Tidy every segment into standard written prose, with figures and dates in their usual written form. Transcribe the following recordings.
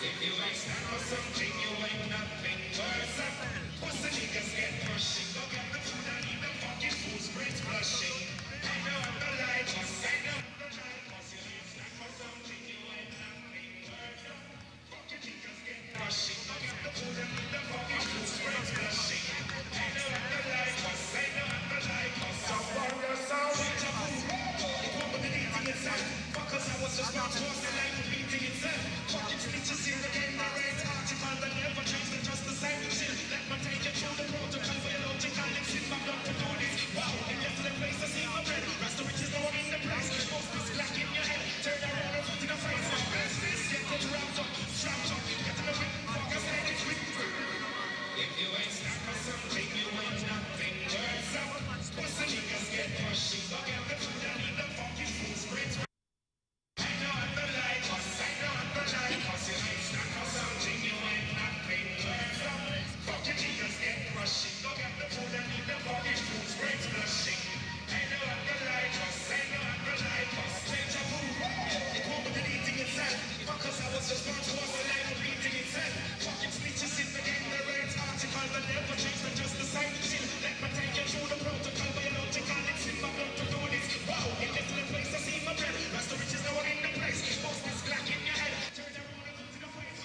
If you ain't stand for something, you ain't nothing worse. What's the niggas get pushing? Go get the food and eat the fucking food spreads blushing. I know I'm the light, I know I'm the light. Cause you ain't stand for something, you ain't nothing worse. Fucking niggas get pushing. Go get the food and eat the fucking food spreads blushing. I know I'm the light, I know I'm the light. Cause I'm for your sound. It won't be deleting itself. Fuckers, I was just about to cross the line with beating itself. Fucking snitches in the game, the red article that never changed, they're just the same shit. Let me take you through the protocol for your logical lips in my blood to do this. Wow, and get to the place I see my bread. Rest the riches, no one in the place. Most this black in your head. Turn around and put in the face. Best this, get it wrapped up, strapped up. Get to the ring, fuckers, let it quick. If you ain't stand for something, you ain't nothing worse. What's the niggas get pushy? Go get the food and eat the fucking food spreads. I know I'm the light, I know I'm the light. Cause you ain't stand for something, you ain't nothing worse. Fucking niggas get pushy. Go get the food and eat the fucking food spreads blushing. I know I'm the light, I know I'm the light. Cause deja vu, it won't be deleting itself. Fuckers, I was just born to us, the light will beating itself. Fucking snitches in the game, the red article that never changed, they're just the same shit. Let me take you through the protocol, biological, it's in my blood to do this. Wow, it gets to the place I see my bread. Rest the riches, no one in the place. Most this black in your head. Turn around and look to the face.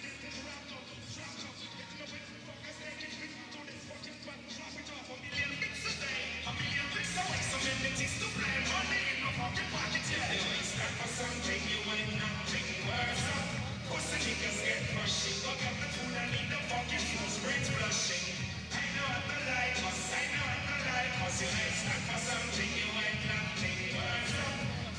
Get it wrapped up, strapped up. Get to the way, focus, take it quick to this fucking spot. Drop it off, a million bricks a day. A million bricks away, so many things to play. Money in my pocket pocket, yeah. You ain't stand for something, you ain't nothing worse. What's the niggas get pushing? Go get the food and eat the fucking food spreads blushing. I know I'm the light, I know I'm the light. Cause you ain't stand for something, you ain't nothing worse.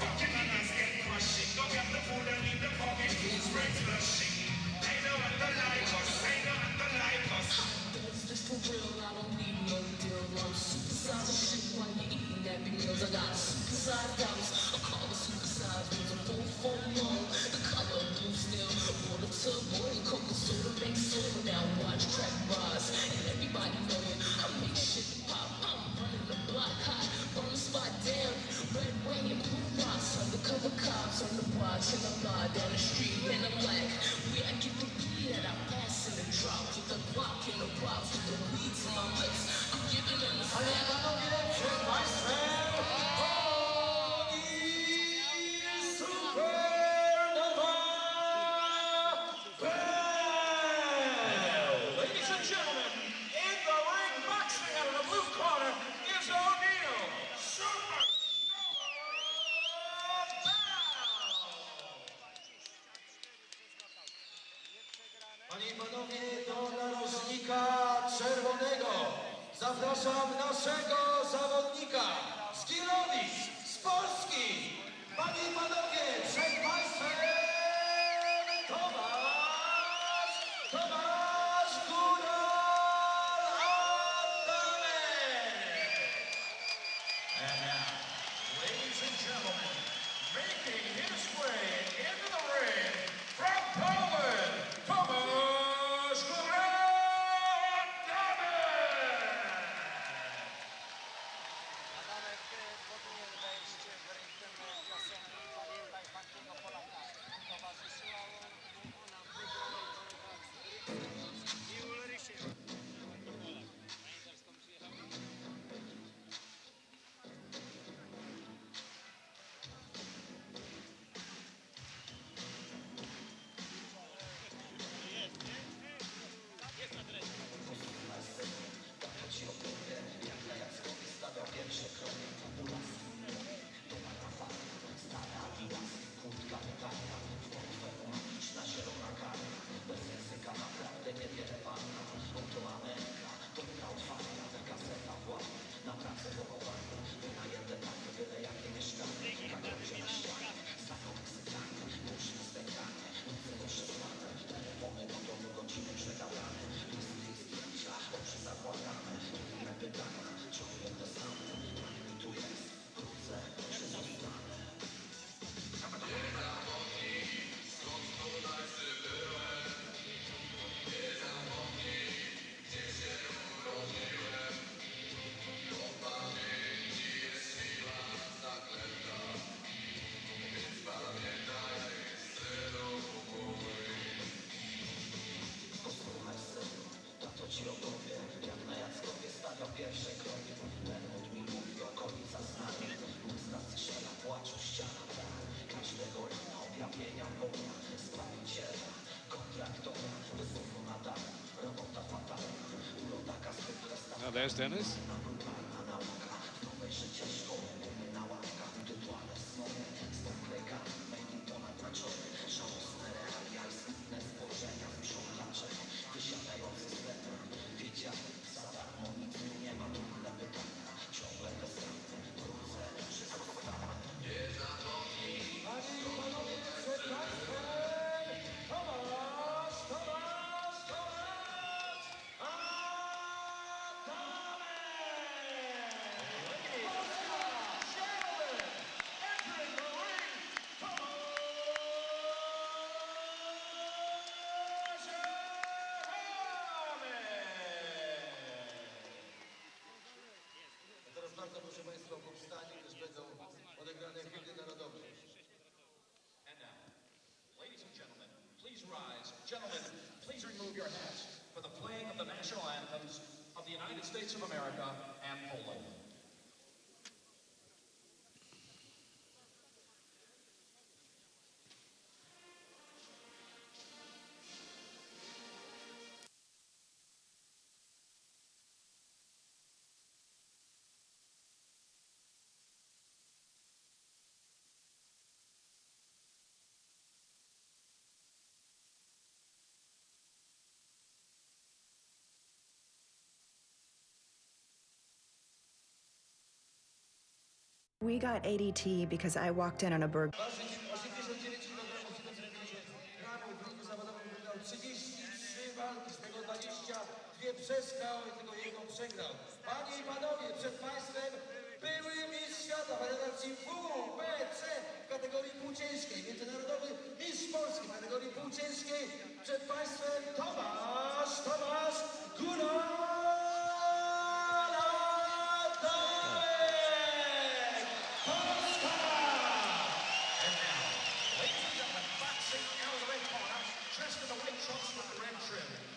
Fucking niggas get crushing. Go get the food and eat the fucking food spreads blushing. I know I'm the light, I know I'm the light. That's just for real, I don't need no deal. I'm supersized shit while you're eating that meals. I got supersized dollars, I call it supersized ones. I'm 4 long, the color blue still. Water to boil, coca soda makes soda. Now watch track bars, and everybody know it. I make shit pop, I'm running the block hot, burn the spot down. Red Wayne and blue rocks, undercover cops on the blocks, and I'm live down the street, and I'm like, where I get the weed that I pass in the drop, with the block in the box, with the weed to my lips. I'm giving them the Ladies and gentlemen, in the ring boxing out of the blue corner is O'Neal Super Panie i panowie, do narożnika czerwonego zapraszam naszego zawodnika z Katowic, z Polski. Panie i panowie, przed państwem Tomasz Adamek. And now, ladies and gentlemen, making his way into the ring from Poland, Tomasz Adamek. Adamek powinien wejść w ring tym piosenki Pamiętaj Funkiego Polaka. There's Dennis. Teraz bardzo proszę Państwa o powstanie, gdyż będą odegrane hymny narodowe. And now, ladies and gentlemen, please rise. Gentlemen, please remove your hats for the playing of the national anthems of the United States of America and Poland. We got ADT because I walked in on a burger. Ważyć 89 kg, 790 gramów, w ringu zawodowym wygrał 33 walki, z tego 22 przegrał i tylko jedną przegrał. Panie i Panowie, przed Państwem były mistrz świata federacji WBC w kategorii półciężkiej, międzynarodowy mistrz Polski w kategorii półciężkiej. Przed Państwem Tomasz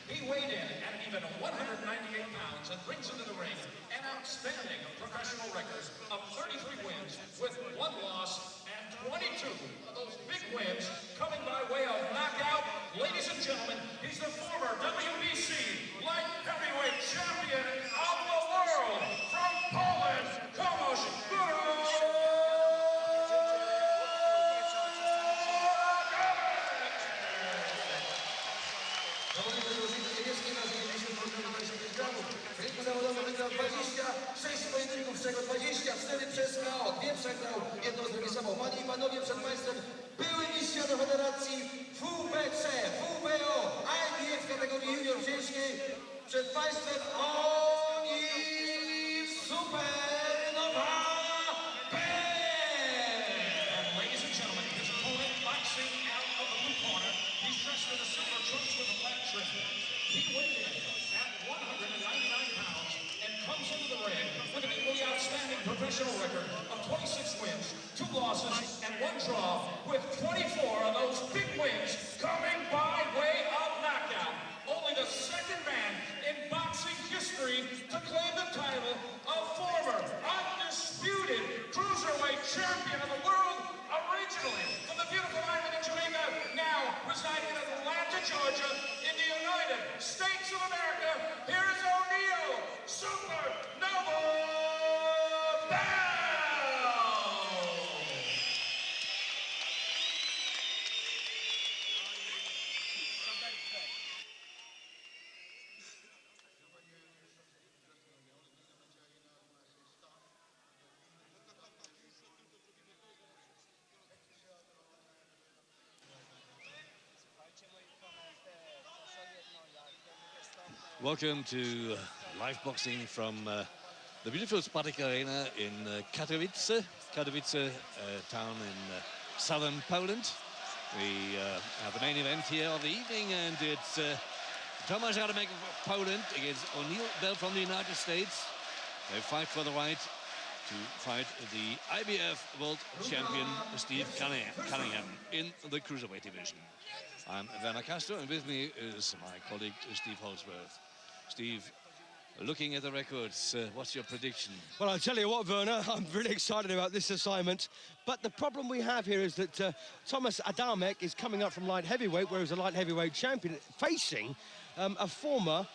He weighed in at an even 198 pounds and brings into the ring an outstanding professional record of 33 wins with 1 loss and 22 of those big wins coming by way of knockout. Ladies and gentlemen, he's the former WBC light heavyweight champion of the world from Poland, Tomasz Adamek. W ringu zawodowym wygrał 26 pojedynków, z czego 24 przez KO, 2 przegrał, jedną zremisował. Panie i Panowie, przed Państwem były mistrz świata federacji WBC, WBO, IBF w kategorii junior ciężkiej. Przed Państwem oni Supernowa Ladies and gentlemen, his opponent boxing out of the blue corner. He's dressed in a silver trunks with a black trim. He weighed in at 199 pounds and comes into the ring with an equally outstanding professional record of 26 wins, 2 losses, and 1 draw, with 24 of those big wins coming by way of knockout. Only the second man in boxing history to claim the title of former undisputed Cruiserweight champion of the world, originally from the beautiful island of Jamaica, now residing in Atlanta, Georgia, in the United States of America. Here is O'Neal Supernova Bell! Welcome to live boxing from the beautiful Spokek Arena in Katowice, town in southern Poland. We have the main event here of the evening, and it's Tomasz Adamek of Poland against O'Neal Bell from the United States. They fight for the right to fight the IBF World Champion Steve Cunningham in the Cruiserweight division. I'm Werner Castro, and with me is my colleague Steve Holdsworth. Steve, looking at the records, what's your prediction? Well, I'll tell you what, Werner, I'm really excited about this assignment. But the problem we have here is that Tomasz Adamek is coming up from light heavyweight, where he's a light heavyweight champion, facing a former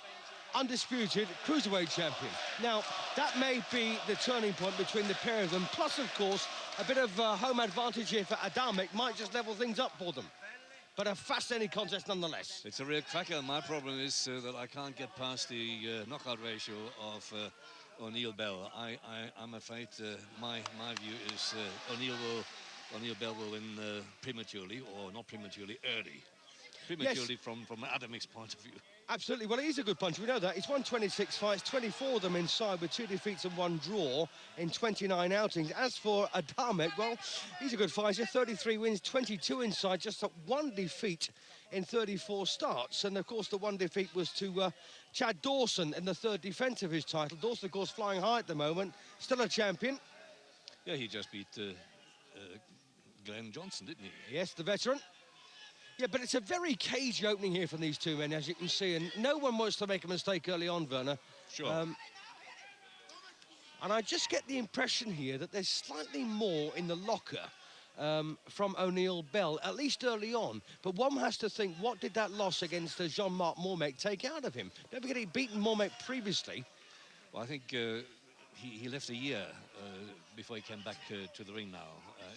undisputed Cruiserweight champion. Now, that may be the turning point between the pair of them, plus, of course, a bit of home advantage here for Adamek might just level things up for them. But a fascinating contest nonetheless. It's a real cracker. My problem is that I can't get past the knockout ratio of O'Neill Bell. I'm afraid my view is O'Neill Bell will win prematurely, or not prematurely, early. Prematurely, yes. from Adamek's point of view. Absolutely. Well, he's a good puncher. We know that. He's won 26 fights, 24 of them inside, with 2 defeats and 1 draw in 29 outings. As for Adamek, well, he's a good fighter. 33 wins, 22 inside, just 1 defeat in 34 starts. And, of course, the 1 defeat was to Chad Dawson in the 3rd defence of his title. Dawson, of course, flying high at the moment. Still a champion. Yeah, he just beat Glenn Johnson, didn't he? Yes, the veteran. Yeah, but it's a very cagey opening here from these two men, as you can see, and no one wants to make a mistake early on, Werner. Sure. And I just get the impression here that there's slightly more in the locker from O'Neill Bell, at least early on. But one has to think, what did that loss against Jean-Marc Mormec take out of him? Don't forget he'd beaten Mormec previously. Well, I think he left a year before he came back to the ring now.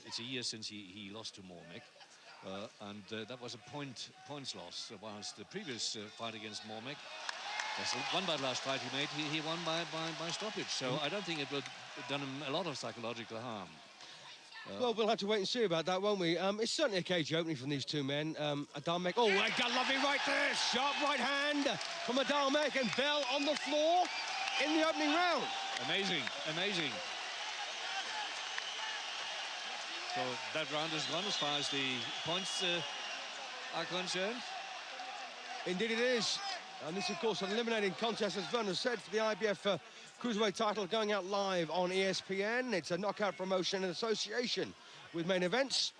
It's a year since he lost to Mormec. And that was a points loss, whilst the previous fight against Mormec, that's one by the last fight he made, he won by stoppage. So I don't think it would have done him a lot of psychological harm. Well, we'll have to wait and see about that, won't we? It's certainly a cagey opening from these two men. Adamek, oh, I got lovely right there. Sharp right hand from Adamek, and Bell on the floor in the opening round. Amazing, amazing. So that round is gone as far as the points are concerned. Indeed it is. And this, of course, an eliminating contest, as Werner said, for the IBF Cruiserweight title going out live on ESPN. It's a knockout promotion in association with Main Events.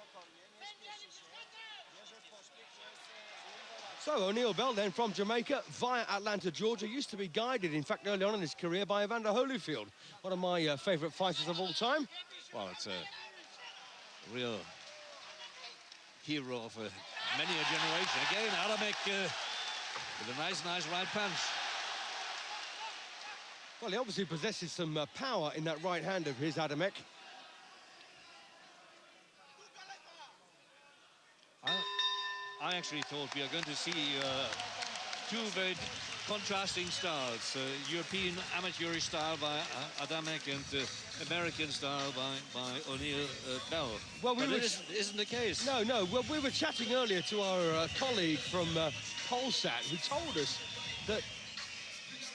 So O'Neill Bell then from Jamaica via Atlanta, Georgia. Used to be guided, in fact, early on in his career by Evander Holyfield, one of my favourite fighters of all time. Well, it's a real hero of many a generation. Again, Adamek with a nice right punch. Well, he obviously possesses some power in that right hand of his, Adamek. I actually thought we are going to see 2 very contrasting styles. European amateurish style by Adamek and American style by O'Neill Bell. Well, but it isn't the case. No. Well, we were chatting earlier to our colleague from Polsat, who told us that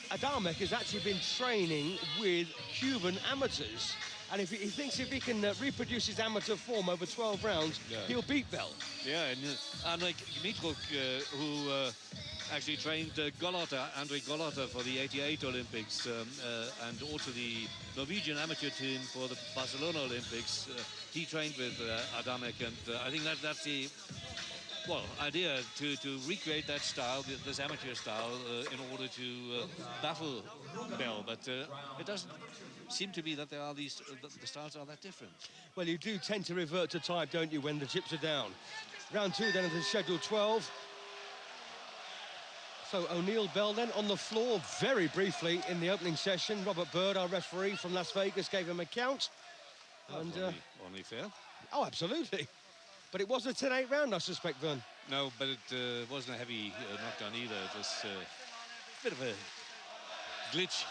Adamek has actually been training with Cuban amateurs. And if he thinks if he can reproduce his amateur form over 12 rounds, he'll beat Bell. Yeah, and like Mitruk, who actually trained Andrei Golota for the '88 Olympics, and also the Norwegian amateur team for the Barcelona Olympics. He trained with Adamek, and I think that's the idea to recreate that style, this amateur style, in order to baffle Bell. But it doesn't seem to be that there are the styles are that different. Well, you do tend to revert to type, don't you, when the chips are down. Round 2 then of the schedule 12. So O'Neill Bell then on the floor very briefly in the opening session. Robert Bird, our referee from Las Vegas, gave him a count. And only fair. Oh, absolutely. But it wasn't a 10-8 round, I suspect, Vern. No, but it wasn't a heavy knockdown either. It was a bit of a glitch.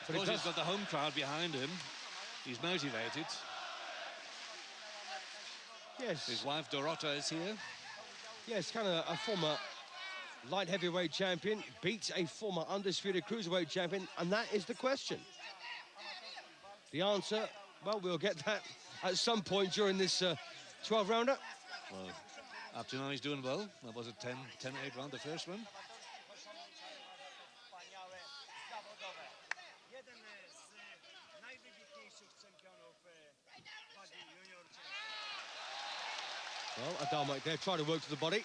Of course, he's got the home crowd behind him. He's motivated. Yes. His wife, Dorota, is here. Yes, kind of a former light heavyweight champion, beats a former undisputed cruiserweight champion, and that is the question. The answer, well, we'll get that at some point during this 12-rounder. Well, up to now he's doing well. That was a 10-8 round, the first one. Well, Adamek there, trying to work to the body.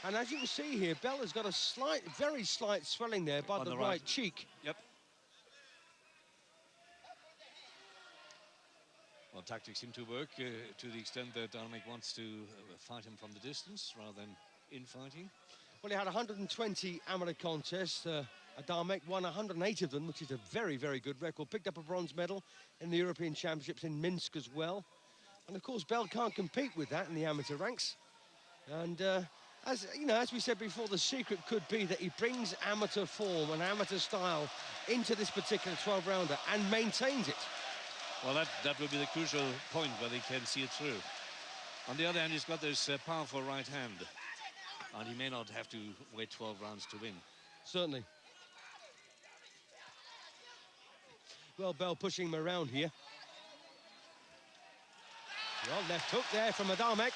And as you can see here, Bella's got a slight, very slight swelling there by the right cheek. Yep. Well, tactics seem to work to the extent that Adamek wants to fight him from the distance rather than infighting. Well, he had 120 amateur contests. Adamek won 108 of them, which is a very, very good record. Picked up a bronze medal in the European Championships in Minsk as well. And of course, Bell can't compete with that in the amateur ranks. And as you know, as we said before, the secret could be that he brings amateur form and amateur style into this particular 12-rounder and maintains it. Well, that will be the crucial point where they can see it through. On the other hand, he's got this powerful right hand, and he may not have to wait 12 rounds to win. Certainly. Well, Bell pushing him around here. Well, left hook there from Adamek.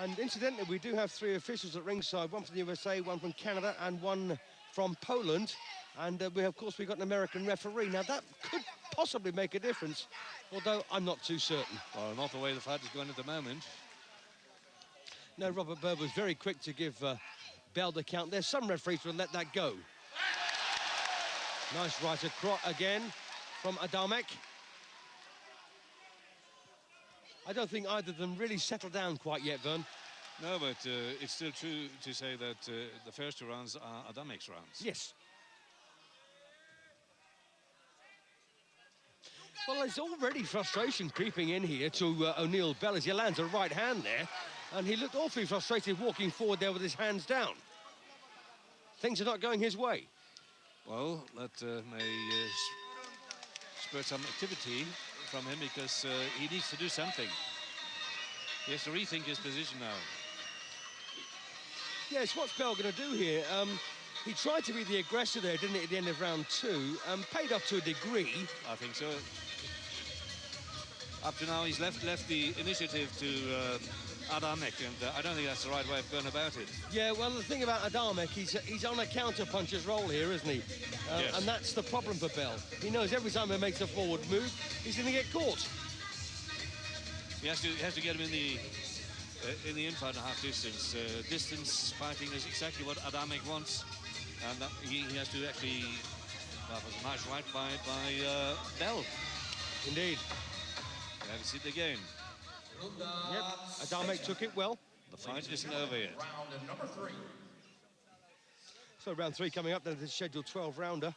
And incidentally, we do have 3 officials at ringside, one from the USA, one from Canada, and one from Poland. And of course, we've got an American referee. Now, that could possibly make a difference, although I'm not too certain. Well, not the way the fight is going at the moment. No, Robert Bird was very quick to give Bell the count. There's some referees will let that go. Nice right across again from Adamek. I don't think either of them really settled down quite yet, Vern. No, but it's still true to say that the first 2 rounds are Adamek's rounds. Yes. Well, there's already frustration creeping in here to O'Neill Bell as he lands a right hand there. And he looked awfully frustrated walking forward there with his hands down. Things are not going his way. Well, that may spur some activity from him because he needs to do something. He has to rethink his position now. Yes, what's Bell going to do here? He tried to be the aggressor there, didn't he, at the end of round 2? Paid off to a degree. I think so. Up to now, he's left the initiative to Adamek, and I don't think that's the right way of going about it. Yeah, well, the thing about Adamek, he's on a counter-puncher's role here, isn't he? Yes. And that's the problem for Bell. He knows every time he makes a forward move, he's going to get caught. He has to get him in the inside and half distance. Distance fighting is exactly what Adamek wants, and he has to actually. That was a nice right by Bell. Indeed. Have a seat again. Yep, Adamek took it well. The fight isn't over yet. Round number 3. So round 3 coming up, then the scheduled 12-rounder.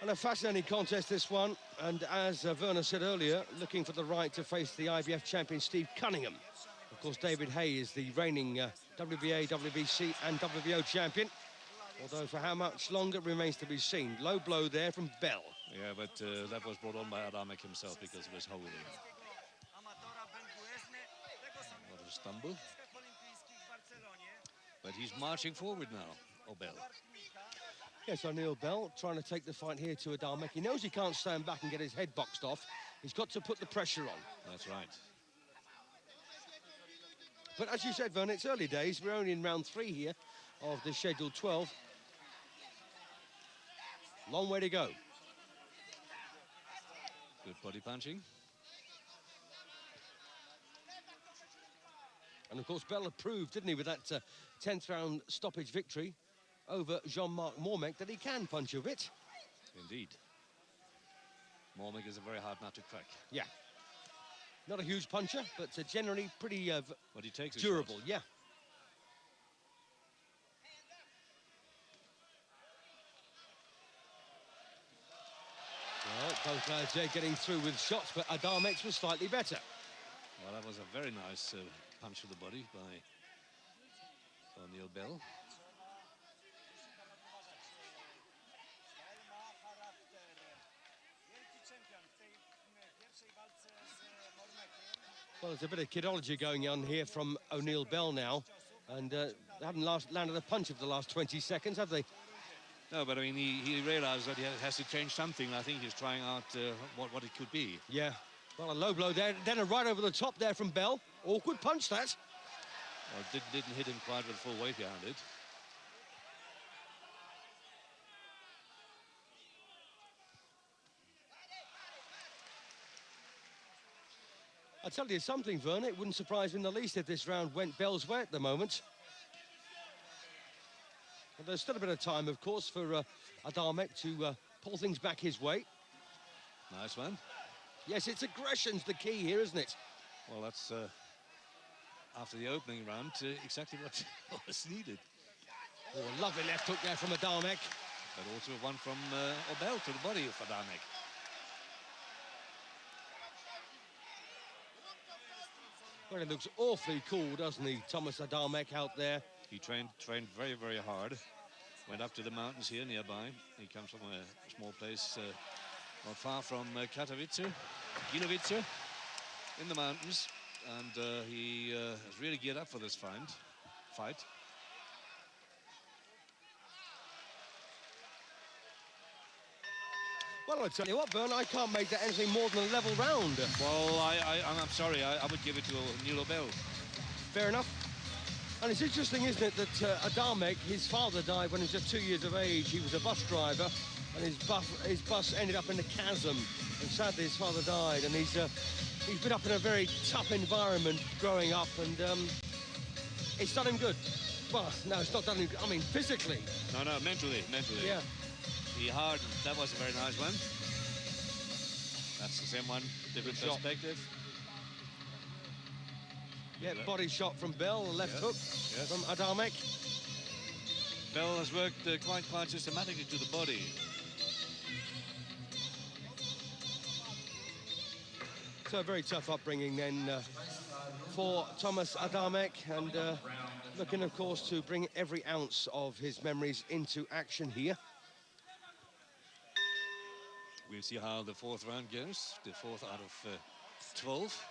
And a fascinating contest, this one. And as Werner said earlier, looking for the right to face the IBF champion, Steve Cunningham. Of course, David Hay is the reigning WBA, WBC and WBO champion. Although for how much longer remains to be seen. Low blow there from Bell. Yeah, but that was brought on by Adamek himself because he was holding. What a stumble. But he's marching forward now, Bell. Yes, O'Neill Bell trying to take the fight here to Adamek. He knows he can't stand back and get his head boxed off. He's got to put the pressure on. That's right. But as you said, Vern, it's early days. We're only in round 3 here of the scheduled 12. Long way to go. Good body punching. And of course, Bell proved, didn't he, with that 10th round stoppage victory over Jean-Marc Mormec, that he can punch a bit. Indeed. Mormec is a very hard nut to crack. Yeah. Not a huge puncher, but generally pretty But he takes durable, shots. yeah. Well, both lads there getting through with shots, but Adamek's was slightly better. Well, that was a very nice punch to the body by O'Neill Bell. Well, there's a bit of kidology going on here from O'Neill Bell now, and they haven't landed a punch of the last 20 seconds, have they? No, but I mean, he realized that he has to change something. I think he's trying out what it could be. Yeah. Well, a low blow there, then a right over the top there from Bell. Awkward punch, that. Well, didn't hit him quite with full weight behind it. I'll tell you something, Vern, it wouldn't surprise me in the least if this round went Bell's way at the moment. But there's still a bit of time, of course, for Adamek to pull things back his way. Nice one. Yes, it's aggression's the key here, isn't it? Well, that's after the opening round exactly what was needed. Oh, a lovely left hook there from Adamek. But also one from Obel to the body of Adamek. Well, it looks awfully cool, doesn't he, Tomasz Adamek out there. He trained very, very hard. Went up to the mountains here nearby. He comes from a small place not far from Katowice, Katowice, in the mountains. And he has really geared up for this fight. Well, I tell you what, Bern, I can't make that anything more than a level round. Well, I'm sorry, I would give it to Neil Obel. Fair enough. And it's interesting, isn't it, that Adamek, his father died when he was just 2 years of age. He was a bus driver, and his bus ended up in a chasm. And sadly, his father died. And he's been up in a very tough environment growing up, and it's done him good. Well, no, it's not done him good. I mean, physically. No, mentally. Yeah. He hardened. That was a very nice one. That's the same one, different Good shot. perspective. Yeah, body shot from Bell, left hook from Adamek. Bell has worked quite systematically to the body. So a very tough upbringing then for Tomasz Adamek, and looking, of course, to bring every ounce of his memories into action here. We'll see how the fourth round goes. The fourth out of 12.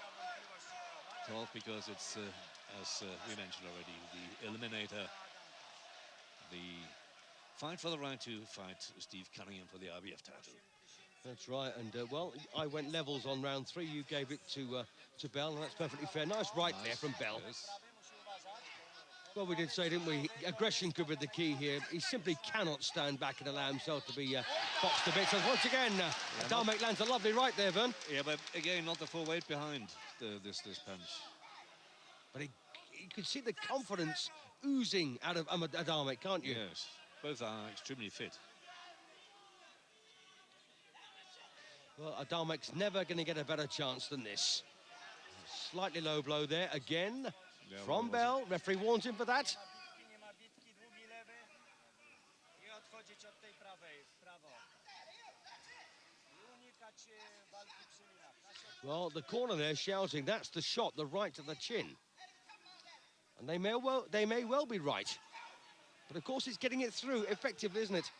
12 because it's, as we mentioned already, the eliminator. The fight for the right to fight Steve Cunningham for the IBF title. That's right, and well, I went levels on round 3. You gave it to Bell, and that's perfectly fair. Nice there from Bell. Yes. Well, we did say, didn't we? Aggression could be the key here. He simply cannot stand back and allow himself to be boxed to bits. And once again, Adamek lands a lovely right there, Vern. Yeah, but again, not the full weight behind this punch. But you could see the confidence oozing out of Adamek, can't you? Yes, both are extremely fit. Well, Adamek's never going to get a better chance than this. Slightly low blow there again from Bell. Referee warns him for that. Well, the corner there shouting, that's the shot, the right to the chin. And they may well be right. But of course it's getting it through effectively, isn't it?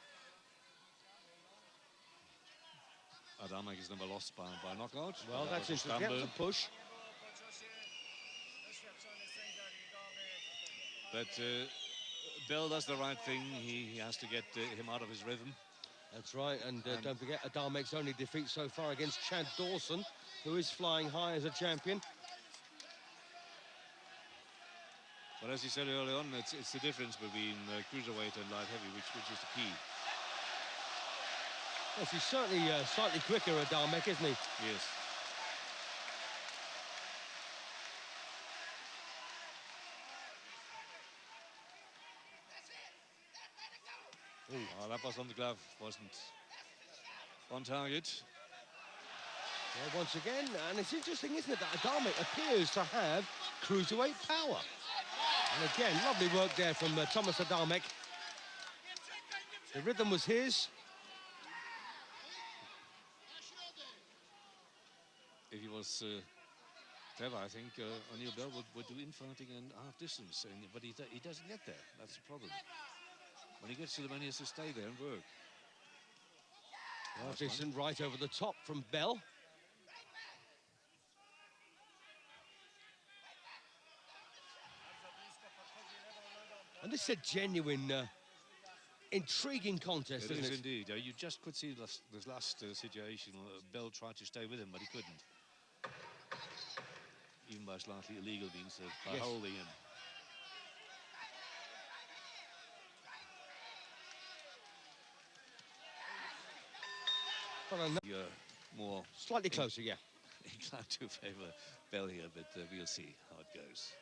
Adamek is never lost by knockout. Well, that's interesting. That's a push. But Bell does the right thing. He has to get him out of his rhythm. That's right, and don't forget Adamek's only defeat so far against Chad Dawson, who is flying high as a champion. But as you said early on, it's the difference between cruiserweight and light heavy, which is the key. Yes, he's certainly slightly quicker, Adamek, isn't he? Yes. Oh, that was on the glove, wasn't on target. Well, once again, and it's interesting, isn't it, that Adamek appears to have cruiserweight power. And again, lovely work there from Tomasz Adamek. The rhythm was his. If he was clever, I think O'Neill Bell would do infighting and half distance, but he doesn't get there. That's the problem. When he gets to the man, he has to stay there and work. Well, decent right over the top from Bell. And this is a genuine, intriguing contest, isn't it? It is indeed. You just could see this last situation. Bell tried to stay with him, but he couldn't. Even by slightly illegal means, by holding him. More slightly closer, yeah. Inclined to favour Bell here, but we'll see how it goes.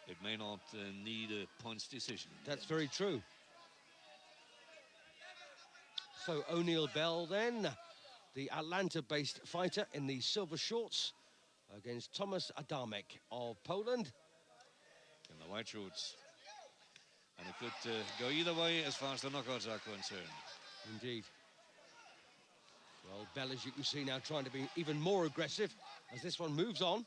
It may not need a points decision. That's very true. So O'Neill Bell then, the Atlanta-based fighter in the silver shorts against Tomasz Adamek of Poland. In the white shorts. And it could go either way as far as the knockouts are concerned. Indeed. Well, Bell, as you can see now, trying to be even more aggressive as this one moves on.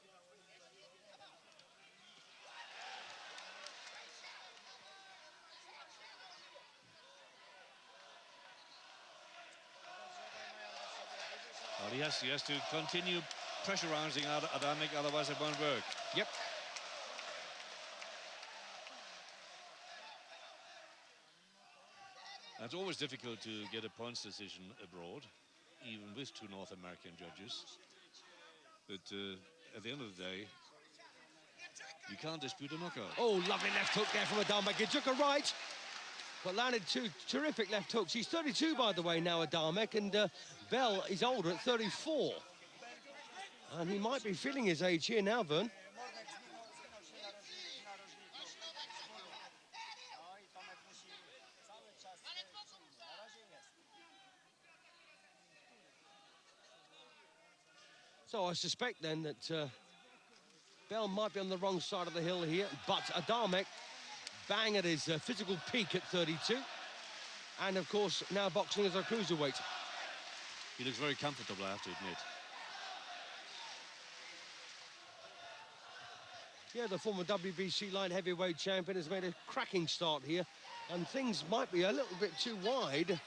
Well, he has to continue pressurizing Adamek, otherwise it won't work. Yep. It's always difficult to get a points decision abroad, even with two North American judges. But at the end of the day, you can't dispute a knockout. Oh, lovely left hook there from Adamek. He took a right, but landed two terrific left hooks. He's 32, by the way, now, Adamek, and Bell is older at 34. And he might be feeling his age here now, Vern. So I suspect then that Bell might be on the wrong side of the hill here, but Adamek bang at his physical peak at 32. And of course, now boxing as a cruiserweight. He looks very comfortable, I have to admit. Yeah, the former WBC light heavyweight champion has made a cracking start here, and things might be a little bit too wide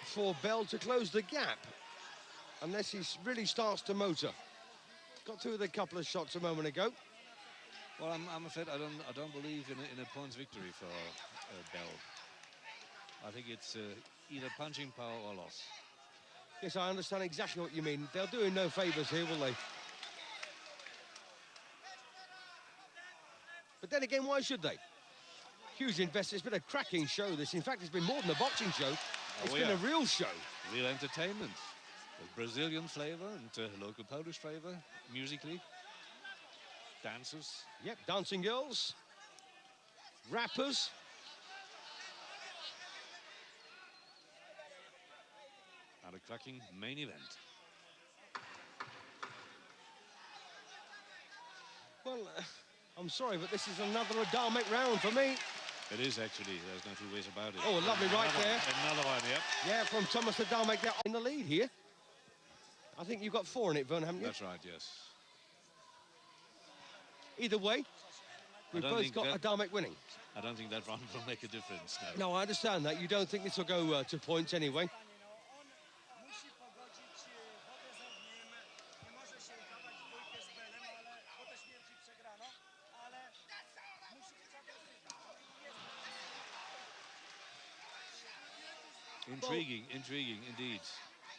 for Bell to close the gap, unless he really starts to motor. Got through with a couple of shots a moment ago. Well, I'm afraid I don't believe in a points victory for Bell. I think it's either punching power or loss. Yes, I understand exactly what you mean. They'll do him no favours here, will they? But then again, why should they? Huge investment. It's been a cracking show, this. In fact, it's been more than a boxing show. It's been a real show. Real entertainment. With Brazilian flavour and local Polish flavour, musically. Dancers. Yep, dancing girls. Rappers. And a cracking main event. Well, I'm sorry, but this is another Adamek round for me. It is actually, there's no two ways about it. Oh, a lovely right there. Another one, yep. Yeah, from Tomasz Adamek there in the lead here. I think you've got 4 in it, Vern, haven't you? That's right, yes. Either way, we've both got Adamek winning. I don't think that round will make a difference. No, I understand that. You don't think this will go to points anyway. Intriguing indeed.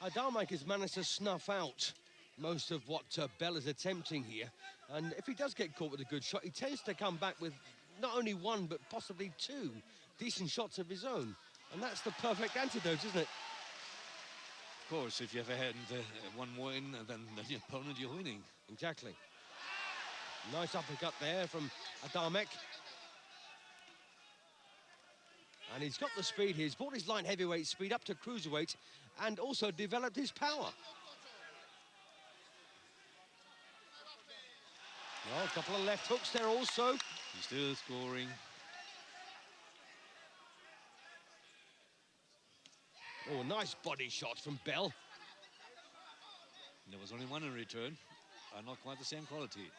Adamek has managed to snuff out most of what Bell is attempting here. And if he does get caught with a good shot, he tends to come back with not only 1, but possibly 2 decent shots of his own. And that's the perfect antidote, isn't it? Of course, if you ever had one more in, then your opponent, you're winning. Exactly. Nice uppercut there from Adamek. And he's got the speed here. He's brought his light heavyweight speed up to cruiserweight and also developed his power. Well, a couple of left hooks there also. He's still scoring. Oh, nice body shot from Bell. There was only one in return. Not quite the same quality.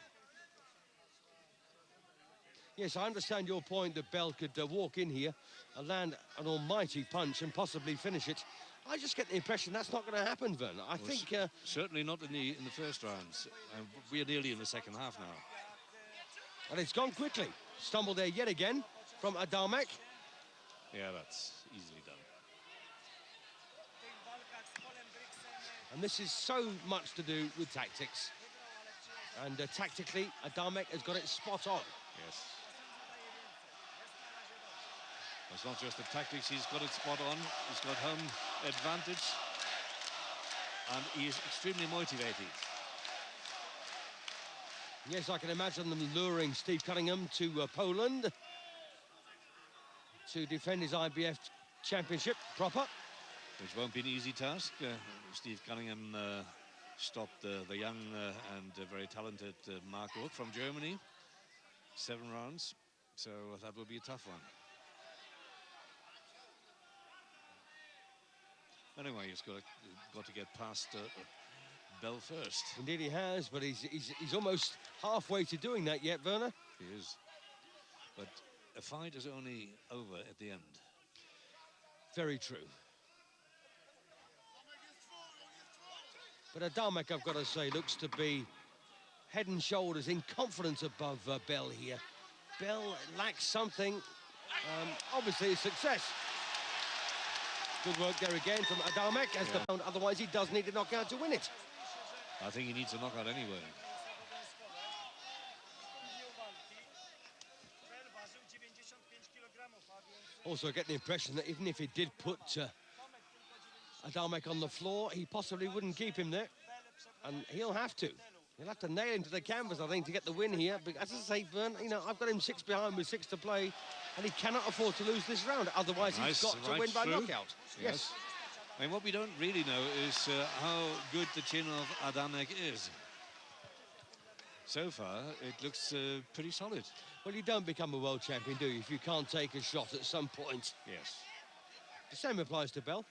Yes, I understand your point that Bell could walk in here and land an almighty punch and possibly finish it. I just get the impression that's not going to happen, Vern. I think... certainly not in the first rounds. We're nearly in the second half now. And it's gone quickly. Stumble there yet again from Adamek. Yeah, that's easily done. And this is so much to do with tactics. And tactically, Adamek has got it spot on. Yes. It's not just the tactics, he's got it spot on. He's got home advantage. And he is extremely motivated. Yes, I can imagine them luring Steve Cunningham to Poland to defend his IBF championship proper. which won't be an easy task. Steve Cunningham stopped the young and very talented Mark Rook from Germany. 7 rounds, so that will be a tough one. Anyway, he's got to get past Bell first. Indeed he has, but he's almost halfway to doing that yet, Werner. He is. But a fight is only over at the end. Very true. But Adamek, I've got to say, looks to be head and shoulders in confidence above Bell here. Bell lacks something. Obviously, a success. Good work there again from Adamek as the pound. Otherwise, he does need a knockout to win it. I think he needs a knockout anyway. Also, I get the impression that even if he did put Adamek on the floor, he possibly wouldn't keep him there. And he'll have to. He'll have to nail him to the canvas, I think, to get the win here. But as I say, Vern, you know, I've got him 6 behind with 6 to play, and he cannot afford to lose this round. Otherwise, he's got to win by knockout. Yes. I mean, what we don't really know is how good the chin of Adamek is. So far, it looks pretty solid. Well, you don't become a world champion, do you, if you can't take a shot at some point? Yes. The same applies to Bell.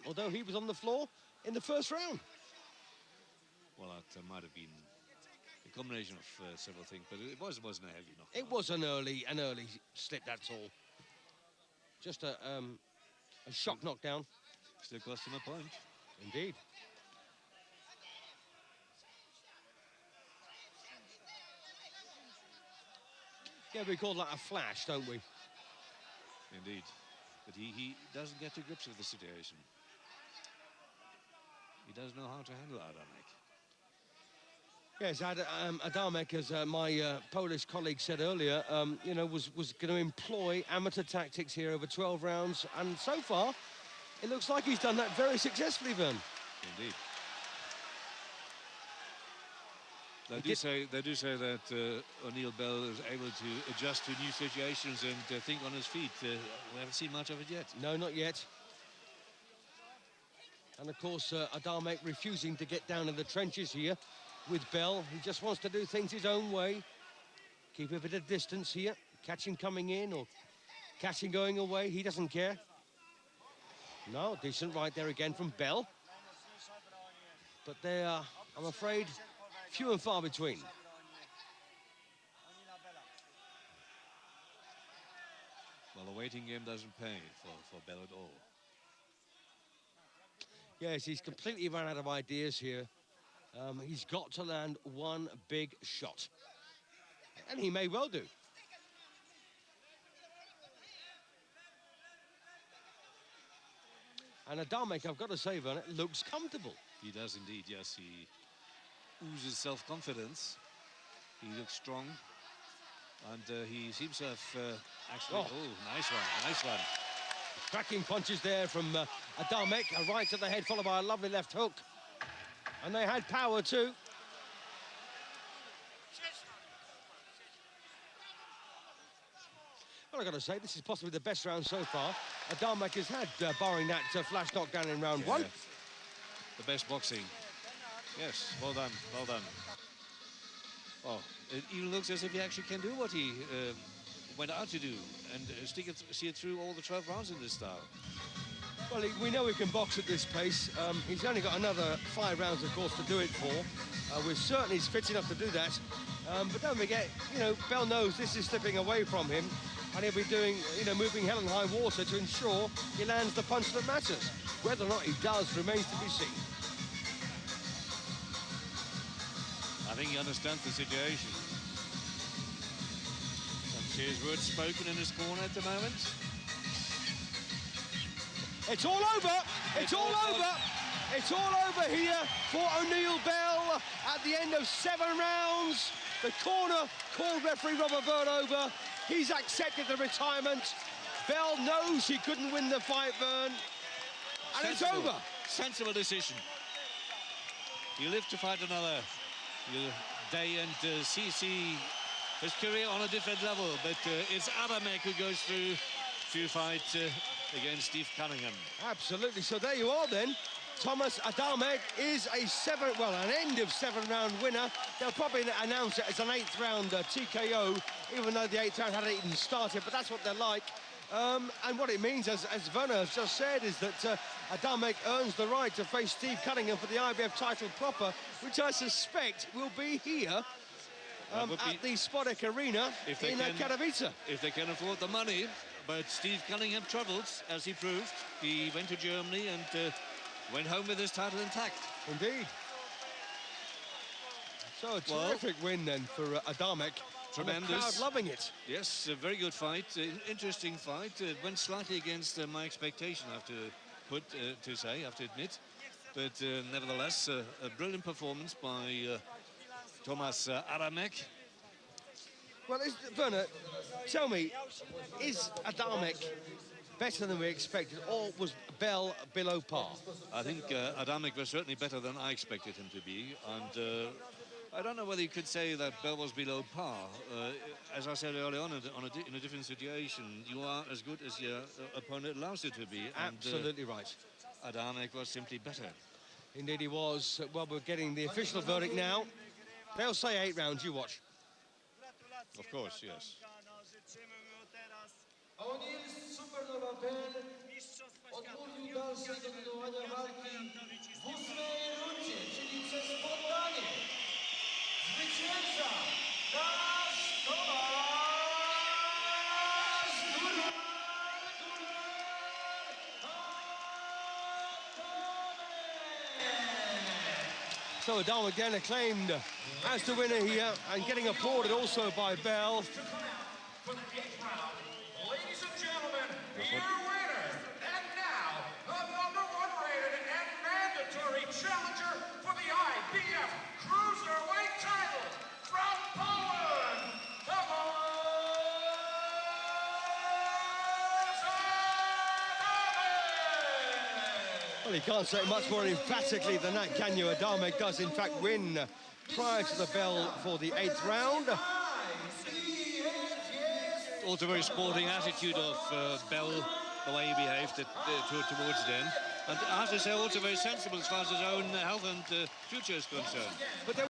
Although he was on the floor in the first round. Well, that might have been a combination of several things, but it wasn't a heavy knockout. It was an early slip, that's all. Just a shock knockdown. Still cost him a point. Indeed. Yeah, we call that a flash, don't we? Indeed. But he doesn't get to grips with the situation. He does know how to handle Adamek. Yes, Adamek, as my Polish colleague said earlier, you know, was going to employ amateur tactics here over 12 rounds. And so far, it looks like he's done that very successfully, Vern. Indeed. They do say that O'Neill Bell is able to adjust to new situations and think on his feet. We haven't seen much of it yet. No, not yet. And of course, Adamek refusing to get down in the trenches here with Bell. He just wants to do things his own way. Keep a bit of distance here. Catch him coming in or catch him going away. He doesn't care. No, decent right there again from Bell. But they are, I'm afraid, few and far between. Well, the waiting game doesn't pay for Bell at all. Yes, he's completely run out of ideas here. He's got to land one big shot. And he may well do. And Adamek, I've got to say, Werner, looks comfortable. He does indeed, yes. He oozes self-confidence. He looks strong. And he seems to have actually... Oh, nice one, nice one. Cracking punches there from Adamek. A right to the head, followed by a lovely left hook. And they had power too. Well, I've got to say, this is possibly the best round so far Adamek has had, barring that flash knockdown in round one. The best boxing. Yes, well done, well done. Oh, it even looks as if he actually can do what he went out to do and see it through all the 12 rounds in this style. Well, we know he can box at this pace. He's only got another 5 rounds, of course, to do it for. We're certain he's fit enough to do that. But don't forget, you know, Bell knows this is slipping away from him, and he'll be doing, you know, moving hell and high water to ensure he lands the punch that matters. Whether or not he does remains to be seen. I think he understands the situation. Some serious words spoken in his corner at the moment. It's all over. It's all over. It's all over here for O'Neill Bell at the end of 7 rounds. The corner called referee Robert Byrne over. He's accepted the retirement. Bell knows he couldn't win the fight, Byrne. And it's over. Sensible decision. You live to fight another day and see his career on a different level. But it's Adamek who goes through to fight against Steve Cunningham. Absolutely. So there you are then. Tomasz Adamek is an end of 7-round winner. They'll probably announce it as an 8th round TKO, even though the 8th round hadn't even started, but that's what they're like. And what it means, as Werner has just said, is that Adamek earns the right to face Steve Cunningham for the IBF title proper, which I suspect will be here at the Spokek Arena in Katowice. If they can afford the money. But Steve Cunningham travels, as he proved. He went to Germany and went home with his title intact. Indeed. So a terrific win then for Adamek. Tremendous. And the crowd loving it. Yes, a very good fight, interesting fight. It went slightly against my expectation, I have to admit. But nevertheless, a brilliant performance by Tomasz Adamek. Well, Werner, tell me, is Adamek better than we expected, or was Bell below par? I think Adamek was certainly better than I expected him to be, and I don't know whether you could say that Bell was below par. As I said earlier on, in a different situation, you are as good as your opponent allows you to be. Absolutely right. Adamek was simply better. Indeed he was. Well, we're getting the official verdict now. They'll say 8 rounds, you watch. Of course, yes. O'Neill Supernova-Bell odmówił dalszego kontynuowania walki w 8. rundzie, czyli przez poddanie. Zwycięża nasz Tomasz Adamek! So Adamek again acclaimed as the winner here and getting applauded also by Bell. For the 8th round, ladies and gentlemen, your winner, and now, the #1 rated and mandatory challenger for the IBF Cruiserweight title from Poland, Tomasz Adamek! Well, you can't say it much more emphatically than that, can you? Adamek does, in fact, win prior to the bell for the 8th round. Also a very sporting attitude of Bell, the way he behaved towards them. And I have to say, also very sensible as far as his own health and future is concerned. But